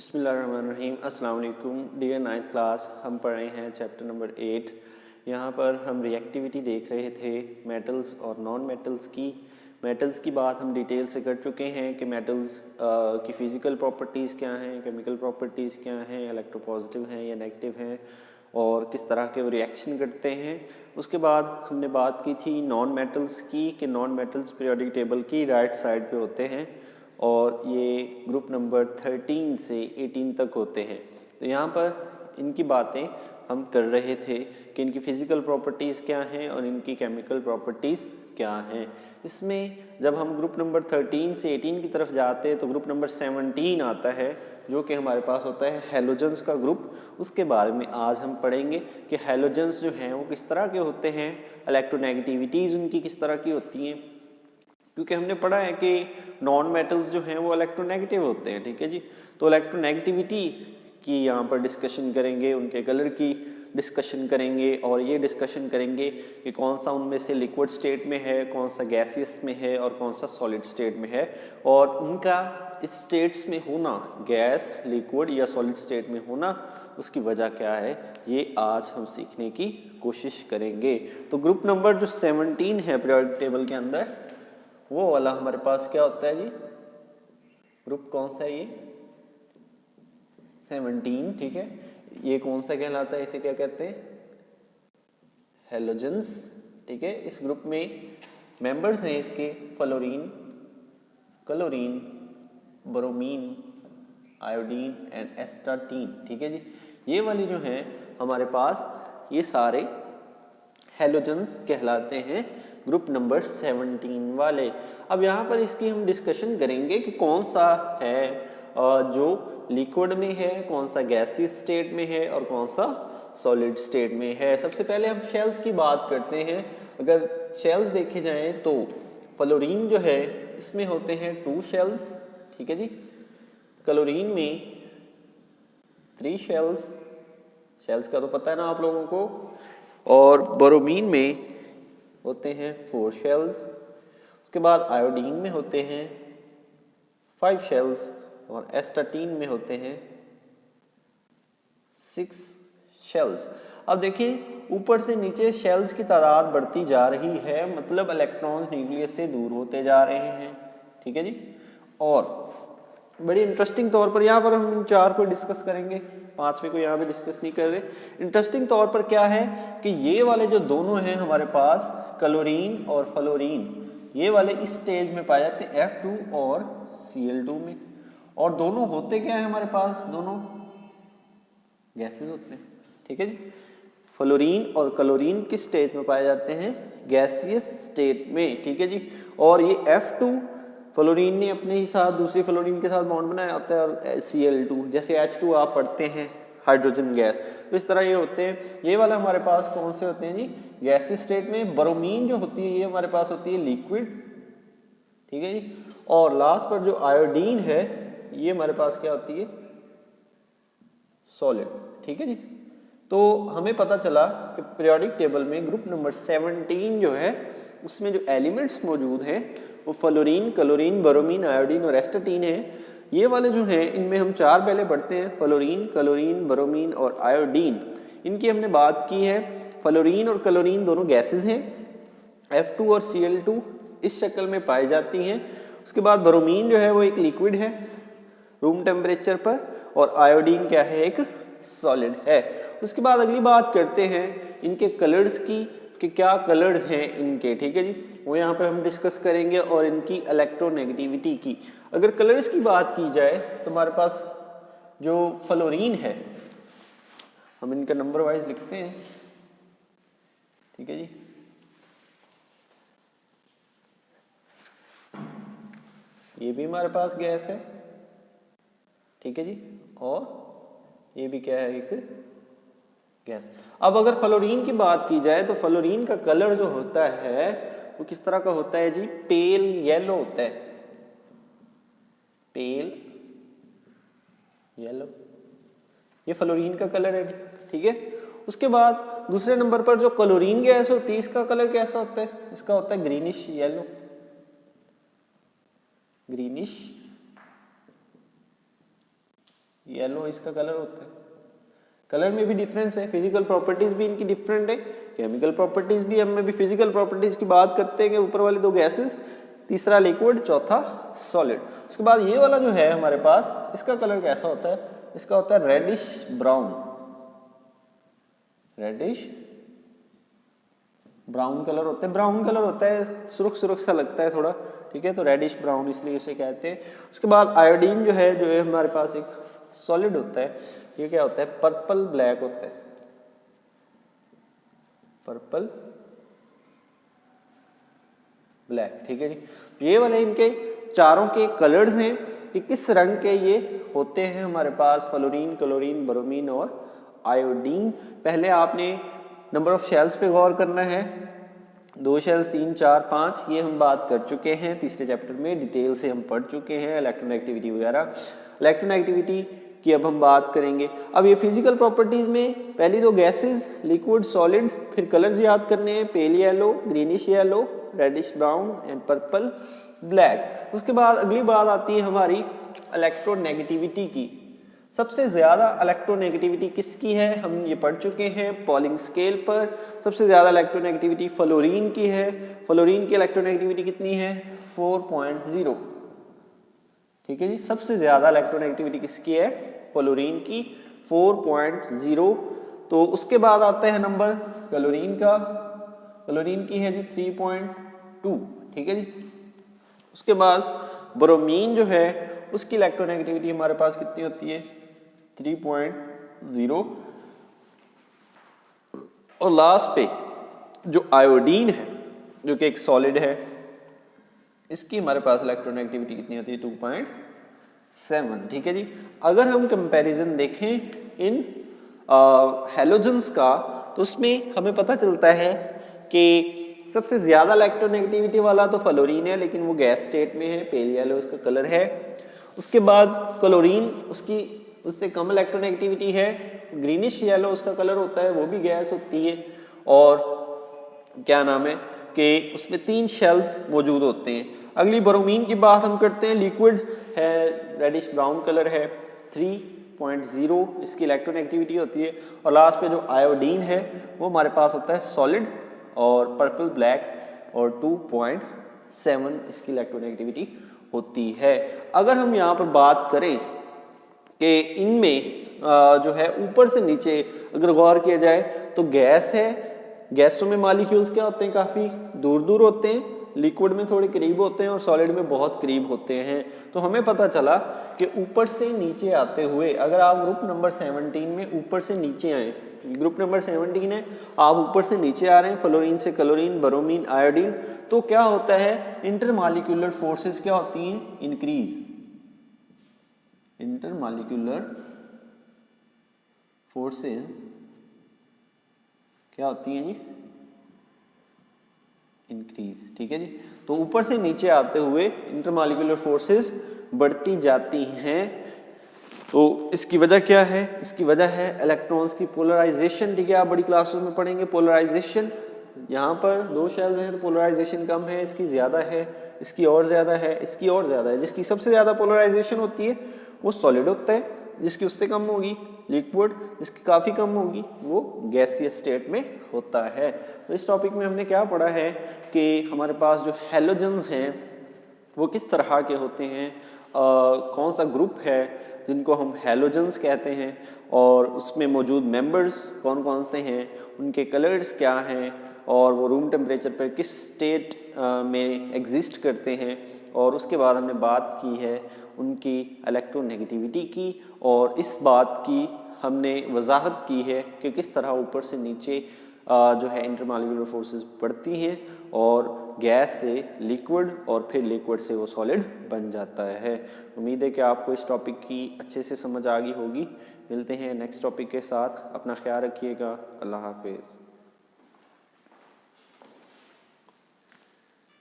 बिस्मिल्लाहिर्रहमानिर्रहीम। अस्सलाम वालेकुम डियर 9th क्लास। हम पढ़ रहे हैं चैप्टर नंबर 8। यहाँ पर हम रिएक्टिविटी देख रहे थे मेटल्स और नॉन मेटल्स की। मेटल्स की बात हम डिटेल से कर चुके हैं कि मेटल्स की फ़िज़िकल प्रॉपर्टीज़ क्या हैं, केमिकल प्रॉपर्टीज़ क्या हैं, इलेक्ट्रोपॉजिटिव हैं या नेगेटिव हैं और किस तरह के वो रिएक्शन करते हैं। उसके बाद हमने बात की थी नॉन मेटल्स की कि नॉन मेटल्स पीरियोडिक टेबल की राइट साइड पे होते हैं और ये ग्रुप नंबर 13 से 18 तक होते हैं। तो यहाँ पर इनकी बातें हम कर रहे थे कि इनकी फ़िज़िकल प्रॉपर्टीज़ क्या हैं और इनकी केमिकल प्रॉपर्टीज़ क्या हैं। इसमें जब हम ग्रुप नंबर 13 से 18 की तरफ जाते हैं तो ग्रुप नंबर 17 आता है जो कि हमारे पास होता है हैलोजेंस का ग्रुप। उसके बारे में आज हम पढ़ेंगे कि हैलोजेंस जो हैं वो किस तरह के होते हैं, इलेक्ट्रोनेगेटिविटीज़ उनकी किस तरह की होती हैं, क्योंकि हमने पढ़ा है कि नॉन मेटल्स जो हैं वो इलेक्ट्रोनेगेटिव होते हैं। ठीक है जी, तो इलेक्ट्रोनेगेटिविटी की यहाँ पर डिस्कशन करेंगे, उनके कलर की डिस्कशन करेंगे और ये डिस्कशन करेंगे कि कौन सा उनमें से लिक्विड स्टेट में है, कौन सा गैसियस में है और कौन सा सॉलिड स्टेट में है और उनका इस स्टेट्स में होना, गैस, लिक्विड या सॉलिड स्टेट में होना, उसकी वजह क्या है, ये आज हम सीखने की कोशिश करेंगे। तो ग्रुप नंबर जो 17 है पीरियोडिक टेबल के अंदर, वो वाला हमारे पास क्या होता है जी, ग्रुप कौन सा है ये, 17। ठीक है, ये कौन सा कहलाता है, इसे क्या कहते हैं, हैलोजेंस। ठीक है, इस ग्रुप में मेंबर्स हैं इसके fluorine, chlorine, bromine, iodine and astatine. ठीक है जी, ये वाली जो हैं हमारे पास, ये सारे हैलोजेंस कहलाते हैं ग्रुप नंबर 17 वाले। अब यहाँ पर इसकी हम डिस्कशन करेंगे कि कौन सा है जो लिक्विड में है, कौन सा गैसियस स्टेट में है और कौन सा सॉलिड स्टेट में है। सबसे पहले हम शेल्स की बात करते हैं। अगर शेल्स देखे जाएं तो फ्लोरीन जो है इसमें होते हैं 2 शेल्स। ठीक है जी, क्लोरीन में 3 शेल्स, शेल्स का तो पता है ना आप लोगों को, और ब्रोमीन में होते हैं 4 शेल्स। उसके बाद आयोडीन में होते हैं 5 शेल्स और एस्टाटीन में होते हैं 6 शेल्स। अब देखिए ऊपर से नीचे शेल्स की तादाद बढ़ती जा रही है, मतलब इलेक्ट्रॉन्स न्यूक्लियस से दूर होते जा रहे हैं। ठीक है जी, और बड़ी इंटरेस्टिंग तौर पर यहाँ पर हम इन 4 को डिस्कस करेंगे, 5वें को यहाँ पे डिस्कस नहीं कर रहे। इंटरेस्टिंग तौर पर क्या है कि ये वाले जो दोनों हैं हमारे पास, क्लोरीन और फ्लोरीन, ये वाले इस स्टेज में पाए जाते हैं F2 और Cl2 में, और दोनों होते क्या है हमारे पास, दोनों गैसेज होते हैं। ठीक है जी, फ्लोरीन और क्लोरीन किस स्टेज में पाए जाते हैं, गैसियस स्टेट में। ठीक है जी, और ये F2 फ्लोरीन ने अपने ही साथ दूसरी फ्लोरीन के साथ बॉन्ड बनाया होता है, और Cl2 जैसे H2 आप पढ़ते हैं हाइड्रोजन गैस, तो इस तरह ये होते हैं। ये वाला हमारे पास कौन से होते हैं जी, गैसियस स्टेट में। ब्रोमीन जो होती है ये हमारे पास होती है लिक्विड। ठीक है जी, और लास्ट पर जो आयोडीन है ये हमारे पास क्या होती है, सॉलिड। ठीक है जी, तो हमें पता चला कि पीरियोडिक टेबल में ग्रुप नंबर 17 जो है उसमें जो एलिमेंट्स मौजूद हैं वो फ्लोरीन, क्लोरीन, ब्रोमीन, आयोडीन और एस्टाटीन है। ये वाले जो हैं इनमें हम 4 पहले पढ़ते हैं, फ्लोरीन, क्लोरीन, ब्रोमीन और आयोडीन। इनकी हमने बात की है। फ्लोरीन और क्लोरीन दोनों गैसेज हैं, F2 और Cl2 इस शक्ल में पाई जाती हैं। उसके बाद ब्रोमीन जो है वो एक लिक्विड है रूम टेम्परेचर पर, और आयोडीन क्या है, एक सॉलिड है। उसके बाद अगली बात करते हैं इनके कलर्स की कि क्या कलर्स हैं इनके। ठीक है जी, वो यहाँ पर हम डिस्कस करेंगे, और इनकी इलेक्ट्रोनेगेटिविटी की। अगर कलर्स की बात की जाए तो हमारे पास जो फ्लोरीन है, हम इनका नंबर वाइज लिखते हैं। ठीक है जी, ये भी हमारे पास गैस है। ठीक है जी, और ये भी क्या है, एक गैस। अब अगर फ्लोरीन की बात की जाए तो फ्लोरीन का कलर जो होता है वो किस तरह का होता है जी, पेल येलो होता है, पेल येलो, ये फ्लोरीन का कलर है। ठीक है, उसके बाद दूसरे नंबर पर जो क्लोरीन गैस होती है इसका कलर कैसा होता है, इसका होता है ग्रीनिश येलो, ग्रीनिश येलो इसका कलर होता है। कलर में भी डिफरेंस है, फिजिकल प्रॉपर्टीज भी इनकी डिफरेंट है, केमिकल प्रॉपर्टीज भी, हम भी फिजिकल प्रॉपर्टीज की बात करते हैं कि ऊपर वाले दो गैसेस, तीसरा लिक्विड, चौथा सॉलिड। उसके बाद ये वाला जो है हमारे पास, इसका कलर कैसा होता है, इसका होता है reddish brown, reddish brown colour होता है। ब्राउन कलर होता है, सुर्ख सुर्ख सा लगता है थोड़ा, ठीक है, तो रेडिश ब्राउन इसलिए इसे कहते हैं। उसके बाद आयोडीन जो है हमारे पास एक सॉलिड होता है, ये क्या होता है, पर्पल ब्लैक होता है, पर्पल ब्लैक, ठीक है जी। ये वाले इनके चारों के कलर्स हैं कि किस रंग के ये होते हैं हमारे पास, फ्लोरीन, क्लोरीन, ब्रोमीन और आयोडीन। पहले आपने नंबर ऑफ शेल्स पे गौर करना है, 2 शेल्स, 3, 4, 5, ये हम बात कर चुके हैं तीसरे चैप्टर में, डिटेल से हम पढ़ चुके हैं इलेक्ट्रोनेगेटिविटी वगैरह। इलेक्ट्रोनेगेटिविटी की अब हम बात करेंगे। अब ये फिजिकल प्रॉपर्टीज में पहली दो गैसेस, लिक्विड, सॉलिड, फिर कलर्स याद करने हैं, pale yellow, greenish yellow, reddish brown and purple black. उसके बाद अगली बात आती है हमारी इलेक्ट्रोनेगेटिविटी की। सबसे ज्यादा इलेक्ट्रोनेगेटिविटी किसकी है, हम ये पढ़ चुके हैं पॉलिंग स्केल पर। सबसे ज्यादा इलेक्ट्रोनेगेटिविटी फ्लोरीन की है। फ्लोरीन की इलेक्ट्रोनेगेटिविटी कितनी है, 4.0, ठीक है जी। सबसे ज्यादा इलेक्ट्रोनेगेटिविटी किसकी है, फ्लोरीन की, 4.0। तो उसके बाद आता है नंबर क्लोरीन का, क्लोरीन की है जी 3.2, ठीक है जी। उसके बाद ब्रोमीन जो है उसकी इलेक्ट्रोनेगेटिविटी हमारे पास कितनी होती है, 3.0। और लास्ट पे जो आयोडीन है, जो कि एक सॉलिड है, इसकी हमारे पास इलेक्ट्रोनेगेटिविटी कितनी होती है, 2.7, ठीक है जी। अगर हम कंपैरिजन देखें इन हैलोजेंस का, तो उसमें हमें पता चलता है कि सबसे ज्यादा इलेक्ट्रोनेगेटिविटी वाला तो फ्लोरीन है, लेकिन वो गैस स्टेट में है, पेल येलो उसका कलर है। उसके बाद क्लोरीन, उसकी उससे कम इलेक्ट्रोनेगेटिविटी है, ग्रीनिश येलो उसका कलर होता है, वो भी गैस होती है। और क्या नाम है कि उसमें 3 शेल्स मौजूद होते हैं। अगली ब्रोमीन की बात हम करते हैं, लिक्विड है, रेडिश ब्राउन कलर है, 3.0 इसकी इलेक्ट्रोनेगेटिविटी होती है। और लास्ट पे जो आयोडीन है वो हमारे पास होता है सॉलिड और पर्पल ब्लैक, और 2.7 इसकी इलेक्ट्रोनेगेटिविटी होती है। अगर हम यहाँ पर बात करें कि इनमें जो है ऊपर से नीचे अगर गौर किया जाए तो गैस है, गैसों में मॉलिक्यूल्स क्या होते हैं, काफी दूर दूर होते हैं, लिक्विड में थोड़े करीब होते हैं और सॉलिड में बहुत करीब होते हैं। तो हमें पता चला कि ऊपर से नीचे आते हुए, अगर आप ग्रुप नंबर 17 में ऊपर से नीचे आए, ग्रुप नंबर 17 है, आप ऊपर से नीचे आ रहे हैं, फ्लोरीन से क्लोरीन, ब्रोमीन, आयोडीन, तो क्या होता है, इंटरमॉलिक्यूलर फोर्सेस क्या होती हैं, इंक्रीज। इंटरमॉलिक्यूलर फोर्सेस क्या होती हैं जी, इंक्रीज, ठीक है जी। तो ऊपर से नीचे आते हुए इंटरमॉलिक्यूलर फोर्सेस बढ़ती जाती हैं। तो इसकी वजह क्या है, इसकी वजह है इलेक्ट्रॉन्स की पोलराइजेशन, ठीक है। आप बड़ी क्लासेस में पढ़ेंगे पोलराइजेशन। यहाँ पर 2 शेल्स हैं तो पोलराइजेशन कम है, इसकी ज्यादा है, इसकी और ज्यादा है, इसकी और ज्यादा है। जिसकी सबसे ज्यादा पोलराइजेशन होती है वो सॉलिड होता है, जिसकी उससे कम होगी लिक्विड, जिसकी काफी कम होगी वो गैसियस स्टेट में होता है। तो इस टॉपिक में हमने क्या पढ़ा है कि हमारे पास जो हैलोजेंस हैं वो किस तरह के होते हैं, कौन सा ग्रुप है जिनको हम हैलोजेंस कहते हैं, और उसमें मौजूद मेंबर्स कौन कौन से हैं, उनके कलर्स क्या हैं, और वो रूम टेम्परेचर पर किस स्टेट में एग्जिस्ट करते हैं। और उसके बाद हमने बात की है उनकी इलेक्ट्रोनेगेटिविटी की, और इस बात की हमने वजाहत की है कि किस तरह ऊपर से नीचे जो है इंटरमॉलिक्यूलर फोर्सेस बढ़ती हैं और गैस से लिक्विड और फिर लिक्विड से वो सॉलिड बन जाता है। उम्मीद है कि आपको इस टॉपिक की अच्छे से समझ आ गई होगी। मिलते हैं नेक्स्ट टॉपिक के साथ, अपना ख्याल रखिएगा, अल्लाह हाफिज़।